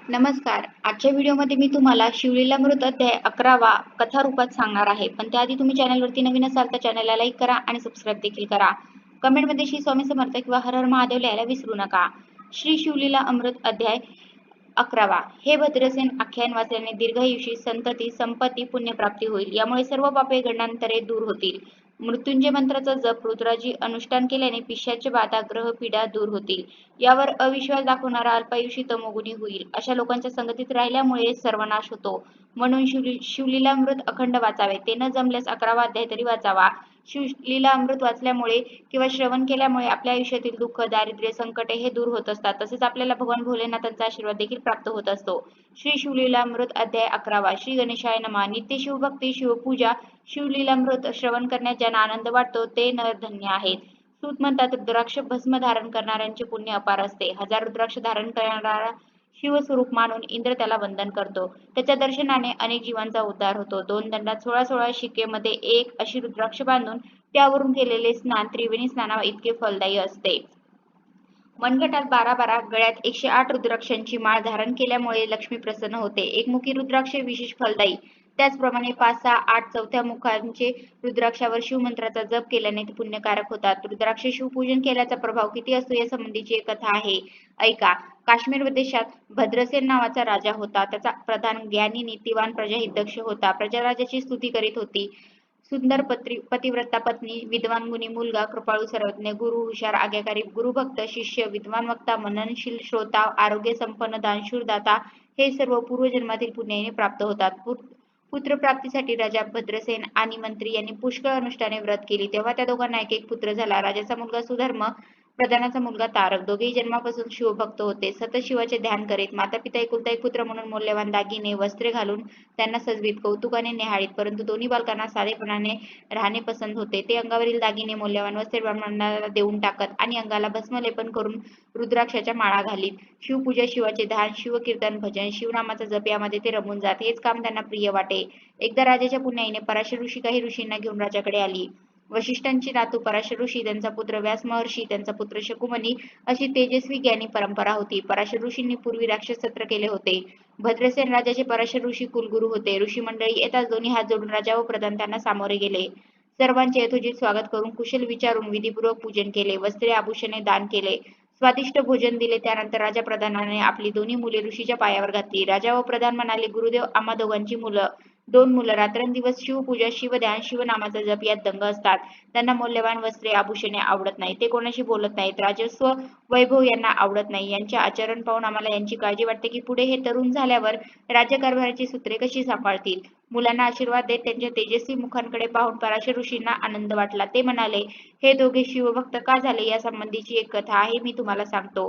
नमस्कार. आजच्या व्हिडिओमध्ये मी तुम्हाला शिवलीलामृत अध्याय 11वा कथा रूपात सांगणार आहे. पण त्याआधी तुम्ही चॅनलवरती नवीन असाल तर चॅनलला लाईक करा आणि सबस्क्राईब देखील करा. कमेंटमध्ये श्री स्वामी समर्थ किंवा हर हर महादेव लिहायला विसरू नका. श्री शिवलीला अमृत अध्याय 11वा. हे भद्रसेन आख्यान वाचल्याने दीर्घायुषी संतती संपत्ती पुण्यप्राप्ती होईल. यामुळे सर्व पापे गंडांतरे दूर होतील. मृत्युंजय मंत्राचा जप रुद्राजी अनुष्ठान केल्याने पिशाच्य बाधा ग्रह पीडा दूर होतील. यावर अविश्वास दाखवणारा अल्पायुषी तमोगुणी होईल. अशा लोकांच्या संगतीत राहिल्यामुळे सर्वनाश होतो. म्हणून शिवलीलामृत अखंड वाचावे. ते न जमल्यास 11वा अध्याय तरी वाचावा. शिवलीलामृत वाचल्यामुळे किंवा श्रवण केल्यामुळे आपल्या आयुष्यातील दुःख, दारिद्र्य, संकटे हे दूर होत असतात. तसेच आपल्याला भगवान भोलेनाथांचा आशीर्वाद देखील प्राप्त होत असतो. श्री शिवलीलामृत अध्याय 11वा. श्री गणेशाय नमः. नित्य शिवभक्ती, शिवपूजा, शिवलीलामृत श्रवण करण्यात ज्यांना आनंद वाटतो ते नर धन्य आहेत. सूत म्हणतात, रुद्राक्ष भस्म धारण करणाऱ्यांचे पुण्य अपार असते. हजार रुद्राक्ष धारण करणारा शिवस्वरूप मानून इंद्र त्याला वंदन करतो. त्याच्या दर्शनाने अनेक जीवांचा उद्धार होतो. 2 दंडात 16 शिकेमध्ये एक अशी रुद्राक्ष बांधून त्यावरून केलेले स्नान त्रिवेणी स्नाना इतके फलदायी असते. मनगटात 12 गळ्यात 108 रुद्राक्षांची माळ धारण केल्यामुळे लक्ष्मी प्रसन्न होते. एकमुखी रुद्राक्ष विशेष फलदायी. त्याचप्रमाणे 5, 6, 8 चौथ्या मुखांचे रुद्राक्षावर शिवमंत्राचा जप केल्याने ते पुण्यकारक होतात. रुद्राक्ष शिवपूजन केल्याचा प्रभाव किती असतो यासंबंधीची एक कथा आहे. ऐका. काश्मीर देशात भद्रसेन नावाचा राजा होता. त्याचा प्रधान ज्ञानी नीतिवान प्रजाहितदक्ष होता. प्रजा राजाची स्तुती करीत होती. सुंदर पतिव्रता पत्नी, विद्वान गुणी मुलगा, कृपाळू सर्वज्ञ, गुरु हुशार, आज्ञाकारी, गुरुभक्त, शिष्य, विद्वान वक्ता, मननशील श्रोता, आरोग्य संपन्न, दानशूर दाता हे सर्व पूर्वजन्मातील पुण्याने प्राप्त होतात. पुत्रप्राप्तीसाठी राजा भद्रसेन आणि मंत्री यांनी पुष्कळ अनुष्ठाने व्रत केली. तेव्हा त्या दोघांना एक एक पुत्र झाला. राजाचा मुलगा सुधर्म, प्रधानाचा मुलगा तारक. दोघेही जन्मापासून शिवभक्त होते. सतत शिवाचे ध्यान करीत. माता पिता एकुलता एक पुत्र म्हणून मौल्यवान दागिने, वस्त्रे घालून त्यांना सजवीत, कौतुकाने न्याहाळीत. परंतु दोन्ही बालकांना साधेपणाने राहणे पसंत होते. ते अंगावरील दागिने, मौल्यवान वस्त्रे ब्राह्मणांना देऊन टाकत आणि अंगाला भस्मलेपन करून रुद्राक्षाच्या माळा घालीत. शिवपूजा, शिवाचे ध्यान, शिवकीर्तन, भजन, शिवनामाचा जप यामध्ये ते रमून जात. हेच काम त्यांना प्रिय वाटे. एकदा राजाच्या पुण्याईने पराशर ऋषी काही ऋषींना घेऊन राजाकडे आली. वशिष्ठांची नातू पराशर ऋषी, त्यांचा पुत्र व्यास महर्षी, त्यांचा पुत्र शकुमनी अशी तेजस्वी ज्ञानी परंपरा होती. पराशर ऋषींनी पूर्वी राक्षस सत्र केले होते. भद्रसेन राजाचे पराशर ऋषी कुलगुरू होते. ऋषी मंडळी येताच दोन्ही हात जोडून राजा व प्रधान त्यांना सामोरे गेले. सर्वांचे यथोचित स्वागत करून कुशल विचारून विधीपूर्वक पूजन केले. वस्त्रे आभूषणे दान केले. स्वादिष्ट भोजन दिले. त्यानंतर राजा प्रधानाने आपली दोन्ही मुले ऋषीच्या पायावर घातली. राजा व प्रधान म्हणाले, गुरुदेव, आम्हा दोघांची मुलं 2 मुलं रात्रंदिवस शिवपूजा, शिवध्यान, शिवनामाचा जप यात दंग असतात. त्यांना मौल्यवान वस्त्रे, आभूषणे आवडत नाही. ते कोणाशी बोलत नाहीत. राजस्व, वैभव यांना आवडत नाही. यांचे आचरण पाहून आम्हाला यांची काळजी वाटते की पुढे हे तरुण झाल्यावर राज्यकारभाराची सूत्रे कशी सांभाळतील. मुलांना आशीर्वाद देत त्यांच्या तेजस्वी मुखांकडे पाहून पराशर ऋषींना आनंद वाटला. ते म्हणाले, हे दोघे शिवभक्त का झाले यासंबंधीची एक कथा आहे, मी तुम्हाला सांगतो.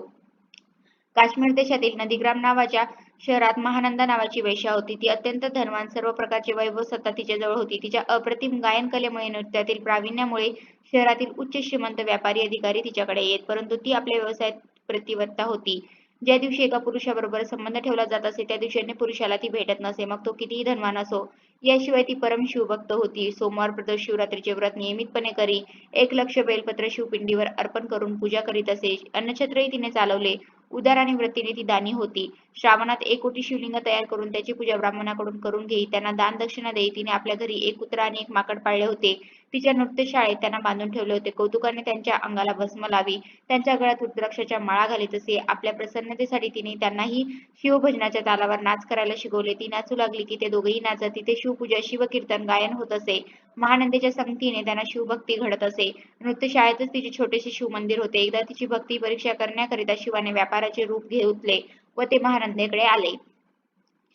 काश्मीर देशातील नंदीग्राम नावाच्या शहरात महानंदा नावाची वेश्या होती. ती अत्यंत धनवान, सर्व प्रकारचे वैभव सत्ता तिच्या जवळ होती. तिच्या अप्रतिम गायन कलेमुळे, नृत्यातील प्रावीण्यामुळे शहरातील उच्च श्रीमंत व्यापारी अधिकारी तिच्याकडे येत. परंतु ती आपल्या व्यवसायात प्रतिवत्ता होती. ज्या दिवशी एका पुरुषाबरोबर संबंध ठेवला जात असे त्या दिवशी अन्य पुरुषाला ती भेटत नसे, मग तो कितीही धनवान असो. याशिवाय ती परम शिवभक्त होती. सोमवार प्रदोष शिवरात्रीचे व्रत नियमितपणे करी. 1,00,000 बेलपत्र शिवपिंडीवर अर्पण करून पूजा करीत असे. अन्नछत्रही तिने चालवले. उदार आणि व्रतीने ती दानी होती. श्रावणात 1 कोटी शिवलिंग तयार करून त्याची पूजा ब्राह्मणाकडून करून घेई. त्यांना दान दक्षिणा देई. तिने आपल्या घरी 1 कुत्रा आणि 1 माकड पाळले होते. तिच्या नृत्यशाळेत त्यांना बांधून ठेवले होते. कौतुकाने त्यांच्या अंगाला भस्म लावी. त्यांच्या गळ्यात रुद्राक्षाच्या माळा घालीत असे. आपल्या प्रसन्नतेसाठी तिने त्यांनाही शिवभजनाच्या तालावर नाच करायला शिकवले. ती नाचू लागली की ते दोघेही नाचत. तिथे शिवपूजा, शिवकीर्तन, गायन होत असे. महानंदेच्या संगतीने त्यांना शिवभक्ती घडत असे. नृत्यशाळेतच तिचे छोटेसे शिवमंदिर होते. एकदा तिची भक्ती परीक्षा करण्याकरिता शिवाने व्यापाराचे रूप घेतले व ते महानंदेकडे आले.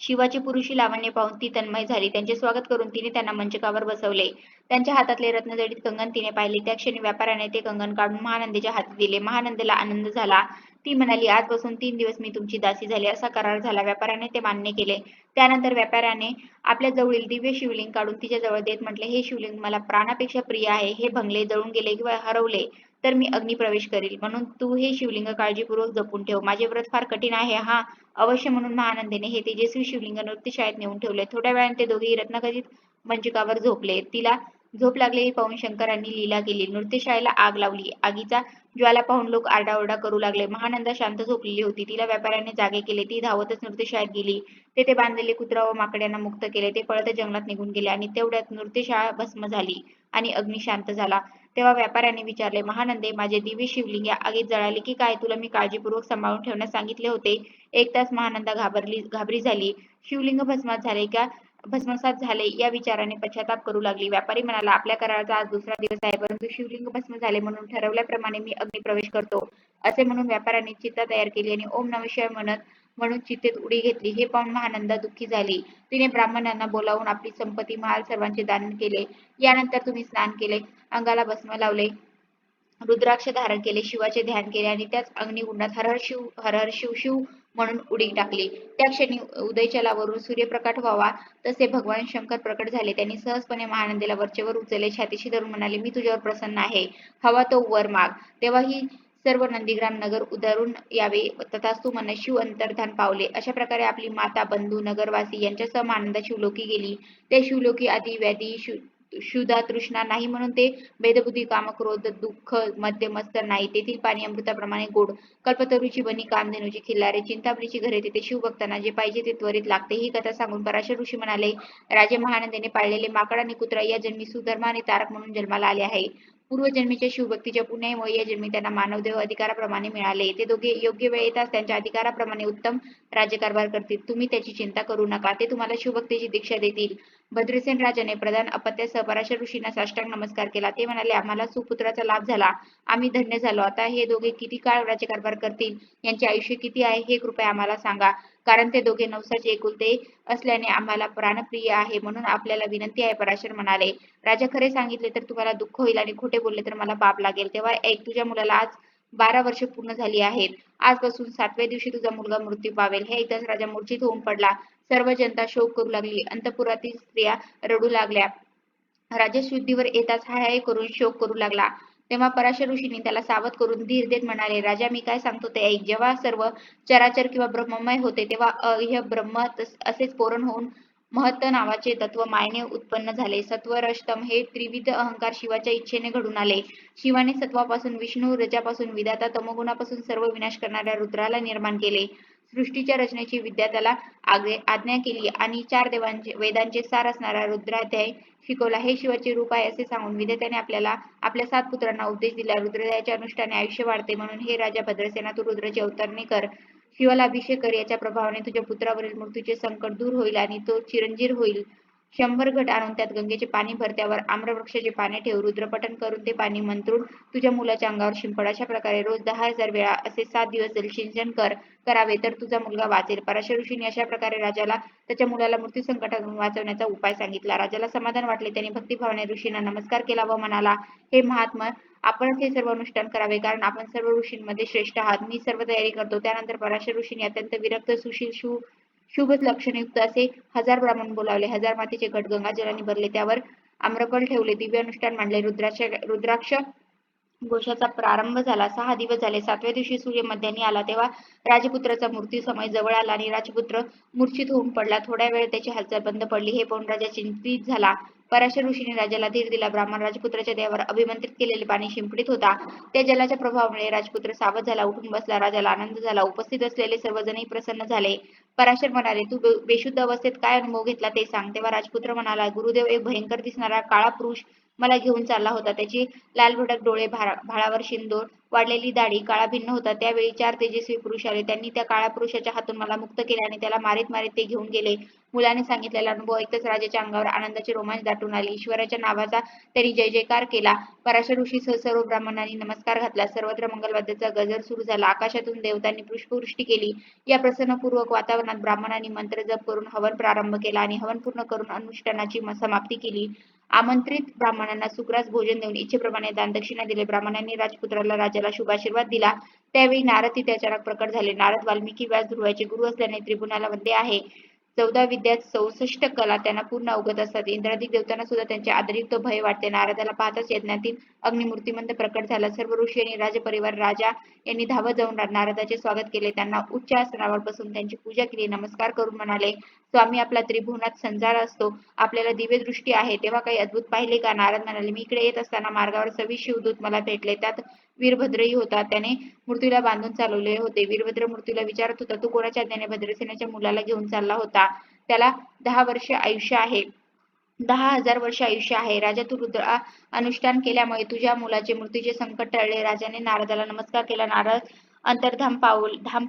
शिवाची पुरुषी लावण्य पाहून ती तन्मय झाली. त्यांचे स्वागत करून तिने त्यांना मंचकावर बसवले. त्यांच्या हातातले रत्नजडित कंगन तिने पाहिले. त्या क्षणी व्यापाऱ्याने ते कंगन काढून महानंदेच्या हाती दिले. महानंदेला आनंद झाला. ती म्हणाली, आजपासून 3 दिवस मी तुमची दासी झाली. असा करार झाला. व्यापाऱ्याने ते मान्य केले. त्यानंतर व्यापाऱ्याने आपल्या जवळील दिव्य शिवलिंग काढून तिच्या जवळ देत म्हटले, हे शिवलिंग मला प्राणापेक्षा प्रिय आहे. हे भंगले, जळून गेले किंवा हरवले तर मी अग्निप्रवेश करील. म्हणून तू हे शिवलिंग काळजीपूर्वक जपून ठेव. माझे व्रत फार कठीण आहे हा. अवश्य. म्हणून महानंदेने हे तेजस्वी शिवलिंग नृत्यशाळेत नेऊन ठेवले. थोड्या वेळाने ते दोघेही रत्नखचित मंचकावर झोपले. तिला झोप लागलेली पाहून शंकरांनी लीला केली. नृत्यशाळेला आग लावली. आगीचा ज्वाला पाहून लोक आरडाओरडा करू लागले. महानंदा शांत झोपलेली होती. तिला व्यापाऱ्याने जागे केले. ती धावतच नृत्यशाळेत गेली. तेथे बांधलेले कुत्रा व माकड मुक्त केले. ते पळत जंगलात निघून गेले आणि तेवढ्यात नृत्यशाळा भस्म झाली आणि अग्नी शांत झाला. तेव्हा व्यापाऱ्याने विचारले, महानंदे, माझे दिव्य शिवलिंग या आगीत जळाले की काय? तुला मी काळजीपूर्वक सांभाळून ठेवण्यास सांगितले होते. एक तास महानंदा घाबरी झाली. शिवलिंग भस्मसात झाले या विचाराने पश्चाताप करू लागली. व्यापारी म्हणाला, आपल्या कराराचा आज दुसरा दिवस आहे, परंतु शिवलिंग भस्म झाले म्हणून ठरवल्याप्रमाणे मी अग्निप्रवेश करतो. असे म्हणून व्यापाऱ्याने चिता तयार केली आणि ओम नमः शिवाय म्हणून चितेत उडी घेतली. हे पाहून महानंदा दुःखी झाली. तिने ब्राह्मणांना बोलावून आपली संपत्ती, महाल सर्वांचे दान केले. यानंतर तुम्ही स्नान केले, अंगाला भस्म लावले, रुद्राक्ष धारण केले, शिवाचे ध्यान केले आणि त्याच अग्निकुंडात हर हर शिव शिव म्हणून उडी टाकली. त्या क्षणी उदयचलावरून सूर्यप्रकाश व्हावा तसे भगवान शंकर प्रकट झाले. त्यांनी सहजपणे महानंदीला वरचेवर उचलले, छातीशी धरून म्हणाले, मी तुझ्यावर प्रसन्न आहे, हवा तो वर माग. तेव्हा ही सर्व नंदीग्राम नगर उधळून यावे, तथास्तु म्हणत शिव अंतर्धान पावले. अशा प्रकारे आपली माता, बंधू, नगरवासी यांच्यासह महानंदा शिवलोकी गेली. ते शिवलोकी आदी व्याधी क्षुधा तृष्णा नाही म्हणून ते भेदबुद्धी, कामक्रोध, दुःख मद्य मत्सर नाही. तेथील पाणी अमृताप्रमाणे गोड, कल्पतरूची बनी, कामधेनूची खिल्लारे, चिंतामणीची घरे. तिथे शिवभक्तांना जे पाहिजे ते त्वरित लागते. ही कथा सांगून पराशर ऋषी म्हणाले, राजे, महानंदेने पाळलेले माकड आणि कुत्रा या जन्मी सुधर्मा आणि तारक म्हणून जन्माला आले आहे. पूर्वजन्मीच्या शिवभक्तीच्या पुण्यामुळे या जन्मी त्यांना मानवदेह अधिकाराप्रमाणे मिळाले. ते दोघे योग्य वेळ येताच त्यांच्या अधिकाराप्रमाणे उत्तम राज्यकारभार करतील. तुम्ही त्याची चिंता करू नका. ते तुम्हाला शिवभक्तीची दीक्षा देतील. भद्रसेन राजाने प्रधान अपत्यासह पराशर ऋषींना साष्टांग नमस्कार केला. ते म्हणाले, आम्हाला सुपुत्राचा लाभ झाला, आम्ही धन्य झालो. आता हे दोघे किती काळ राज्यकारभार करतील, यांचे आयुष्य किती आहे हे कृपया आम्हाला सांगा, कारण ते दोघे नवसाचे एकुलते असल्याने आम्हाला प्राणप्रिय आहे, म्हणून आपल्याला विनंती आहे. पराशर म्हणाले, राजा, खरे सांगितले तर तुम्हाला दुःख होईल आणि खोटे बोलले तर मला पाप लागेल. तेव्हा ऐक, तुझ्या मुलाला आज 12 वर्ष पूर्ण झाली आहेत. आजपासून 7व्या दिवशी तुझा मुलगा मृत्यू पावेल. हे ऐकताच राजा मूर्छित होऊन पडला. सर्व जनता शोक करू लागली. अंतपुरातील स्त्रिया रडू लागल्या. राजा शुद्धीवर येताच हाय करून शोक करू लागला. तेव्हा पराशर ऋषींनी त्याला सावध करून धीर देत म्हणाले, राजा, मी काय सांगतो ते ऐक. जेव्हा सर्व चराचर किंवा ब्रह्ममय होते, तेव्हा अह्य ब्रह्म असेच पोरण होऊन महत्त नावाचे तत्व मायेने उत्पन्न झाले. सत्व रजतम हे त्रिविध अहंकार शिवाच्या इच्छेने घडून आले. शिवाने सत्वापासून विष्णू, रजापासून विधाता, तमोगुणापासून सर्व विनाश करणाऱ्या रुद्राला निर्माण केले. सृष्टीच्या रचनेची विद्या त्याला आज्ञा केली आणि 4 वेदांचे सार असणारा रुद्राध्याय शिकवला. हे शिवाचे रूप आहे असे सांगून विधात्याने आपल्याला आपल्या 7 पुत्रांना उपदेश दिला. रुद्राध्यायाच्या अनुष्ठाने आयुष्य वाढते, म्हणून हे राजा भद्रसेना, तू रुद्राची अवतरणे कर, शिवाला अभिषेक कर. याच्या प्रभावाने तुझ्या पुत्रावरील मृत्यूचे संकट दूर होईल आणि तो चिरंजीव होईल. 100 घट आणून त्यात गंगेचे पाणी भर, त्यावर आम्रवृक्षाचे पाने ठेव, रुद्रपठण करून ते पाणी मंत्रून तुझ्या मुलाच्या अंगावर शिंपड. अशा प्रकारे रोज 10,000 वेळा असे 7 दिवस जलसिंचन करावे, तर तुझा मुलगा वाचेल. पराशर ऋषींनी अशा प्रकारे राजाला त्याच्या मुलाला मृत्यू संकटातून वाचवण्याचा उपाय सांगितला. राजाला समाधान वाटले. त्याने भक्तिभावाने ऋषींना नमस्कार केला व म्हणाला, हे महात्मा, आपणच हे सर्व अनुष्ठान करावे, कारण आपण सर्व ऋषींमध्ये श्रेष्ठ आहात. मी सर्व तयारी करतो. त्यानंतर पराशर ऋषींनी अत्यंत विरक्त, सुशील, शुभ लक्षणयुक्त असे 1000 ब्राह्मण बोलावले. 1000 मातीचे घट गंगाजलाने भरले, त्यावर आम्रफल ठेवले, दिव्य अनुष्ठान मांडले. रुद्राक्ष घोषाचा प्रारंभ झाला. 6 दिवस झाले. 7व्या दिवशी सूर्य मध्यान्ही आला. तेव्हा राजपुत्राचा मृत्यू समय जवळ आला आणि राजपुत्र मूर्छित होऊन पडला. थोड्या वेळ त्याची हालचाल बंद पडली. हे पाहून राजा चिंतित झाला. पराशर ऋषीने राजाला धीर दिला. ब्राह्मण राजपुत्राच्या देहावर अभिमंत्रित केलेले पाणी शिंपडीत होता. त्या जलाच्या प्रभावामुळे राजपुत्र सावध झाला, उठून बसला. राजाला आनंद झाला. उपस्थित असलेले सर्वजणही प्रसन्न झाले. पराशर म्हणाले, तू बेशुद्ध अवस्थेत काय अनुभव घेतला ते सांग. तेव्हा राजपुत्र म्हणाला, गुरुदेव, एक भयंकर दिसणारा काळा पुरुष मला घेऊन चालला होता. त्याची लालभडक डोळे, भाळावर शिंदोर, वाढलेली दाढी, काळा भिन्न होता. त्यावेळी 4 तेजस्वी पुरुष आले. त्यांनी त्या काळ्या पुरुषाच्या हातून मला मुक्त केले आणि त्याला मारीत मारीत ते घेऊन गेले. मुलाने सांगितलेला अनुभव ऐकताच राजाच्या अंगावर आनंदाचे रोमांच दाटून आले. ईश्वराच्या नावाचा त्यांनी जय जयकार केला. पराशर ऋषीसह सर्व ब्राह्मणांनी नमस्कार घातला. सर्वत्र मंगलवाद्याचा गजर सुरू झाला. आकाशातून देवतांनी पुष्पवृष्टी केली. या प्रसन्नपूर्वक वातावरणात ब्राह्मणांनी मंत्र जप करून हवन प्रारंभ केला आणि हवन पूर्ण करून अनुष्ठानाची समाप्ती केली. आमंत्रित ब्राह्मणांना सुग्रास भोजन देऊन इच्छेप्रमाणे दानदक्षिणा दिली. ब्राह्मणांनी राजपुत्राला राजाला शुभाशीर्वाद दिला. त्यावेळी नारद तिथे अचानक प्रकट झाले. नारद, वाल्मिकी, व्यास, ध्रुवाचे गुरु असल्याने त्रिभुवनाला वंदे आहे. 14 विद्या 64 कला त्यांना पूर्ण अवगत असतात. इंद्रादी देवतांना सुद्धा त्यांचे आदरयुक्त भय वाटते. नारदाला पाहताच यज्ञातील अग्निमूर्तिमंत प्रकट झाला. सर्व ऋषी आणि राजपरिवार राजा यांनी धावत जाऊन नारदाचे स्वागत केले. त्यांना उच्च आसनावर बसून त्यांची पूजा केली. नमस्कार करून म्हणाले, स्वामी आपला त्रिभुवनात संचार असतो. आपल्याला दिव्य दृष्टी आहे. तेव्हा काही अद्भुत पाहिले का? नारद म्हणाले, मी इकडे येत असताना मार्गावर 26 शिवदूत मला भेटले. त्यात वीरभद्रही होता. त्याने मूर्तीला बांधून चालवले होते. वीरभद्र मूर्तीला विचारत होता, तू कोणाच्या आज्ञेने भद्रसेनाच्या मुलाला घेऊन चालला होता? त्याला 10 वर्ष आयुष्य आहे. 10,000 वर्ष आयुष्य आहे. राजा तू रुद्र अनुष्ठान केल्यामुळे तुझ्या मुलाचे मृत्यूचे संकट टळले. राजाने नारदाला नमस्कार केला. नारद धाम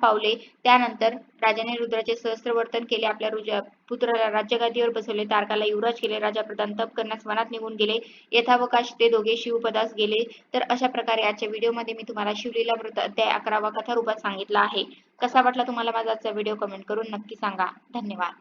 पावले. त्यानंतर राजाने रुद्राचे सहस्त्रवर्तन केले. आपल्या पुत्राला राज्यगादीवर बसवले. तारकाला युवराज केले. राजा प्रधान तप करण्यास वनात निघून गेले. यथावकाश ते दोघे शिवपदास गेले. तर अशा प्रकारे आजच्या व्हिडिओमध्ये मी तुम्हाला शिवलीलामृत अध्याय 11 कथा रूपात सांगितला आहे. कसा वाटला तुम्हाला माझा आजचा व्हिडिओ कमेंट करून नक्की सांगा. धन्यवाद.